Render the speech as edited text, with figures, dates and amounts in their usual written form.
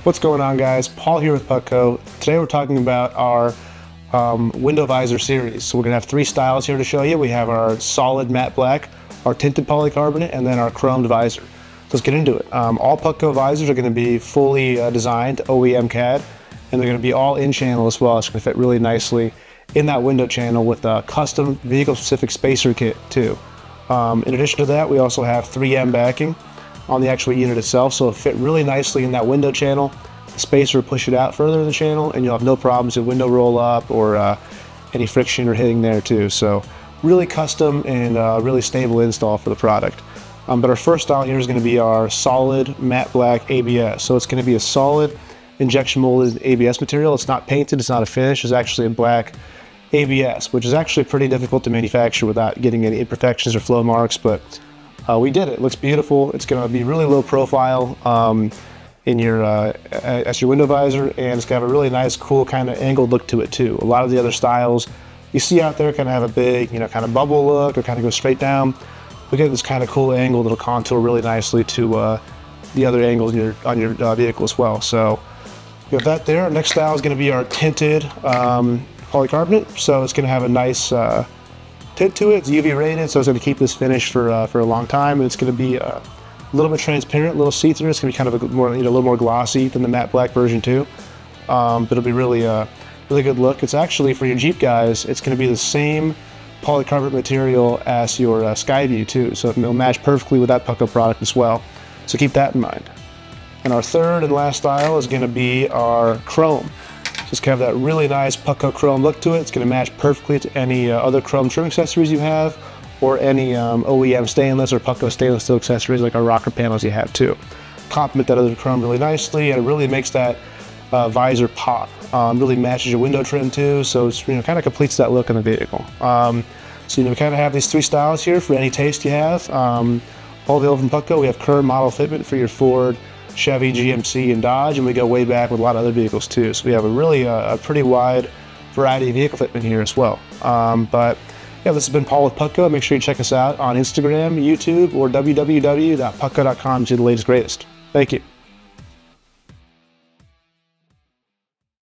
What's going on, guys? Paul here with Putco. Today we're talking about our window visor series. So we're going to have three styles here to show you. We have our solid matte black, our tinted polycarbonate, and then our chromed visor. So let's get into it. All Putco visors are going to be fully designed to OEM CAD, and they're going to be all in channel as well. It's going to fit really nicely in that window channel with a custom vehicle-specific spacer kit too. In addition to that, we also have 3M backing on the actual unit itself, so it'll fit really nicely in that window channel. The spacer will push it out further in the channel, and you'll have no problems with window roll up or any friction or hitting there too. So really custom and really stable install for the product. But our first style here is going to be our solid matte black ABS. So it's going to be a solid injection molded ABS material. It's not painted, it's not a finish, it's actually a black ABS, which is actually pretty difficult to manufacture without getting any imperfections or flow marks, but we did it. It looks beautiful. It's going to be really low profile in your as your window visor, and it's got a really nice, cool kind of angled look to it too. A lot of the other styles you see out there kind of have a big, kind of bubble look or kind of go straight down. We get this kind of cool angle that'll contour really nicely to the other angles on your vehicle as well. So we have that there. Our next style is going to be our tinted polycarbonate. So it's going to have a nice tint to it. It's UV rated, so it's going to keep this finish for a long time. And it's going to be a little bit transparent, a little see-through. It's going to be kind of a little more glossy than the matte black version too. But it'll be really good look. It's actually, for your Jeep guys, it's going to be the same polycarbonate material as your Skyview too. So it'll match perfectly with that Putco product as well. So keep that in mind. And our third and last style is going to be our chrome. So it's going to have that really nice Putco chrome look to it. It's going to match perfectly to any other chrome trim accessories you have, or any OEM stainless or Putco stainless steel accessories like our rocker panels you have too. Complement that other chrome really nicely, and it really makes that visor pop. Really matches your window trim too, so it's kind of completes that look in the vehicle. So we kind of have these three styles here for any taste you have. All available from Putco. We have current model fitment for your Ford, Chevy, GMC, and Dodge, and we go way back with a lot of other vehicles too. So we have a really a pretty wide variety of vehicle fitment here as well. But yeah, this has been Paul with Putco. Make sure you check us out on Instagram, YouTube, or www.putco.com to see the latest greatest. Thank you.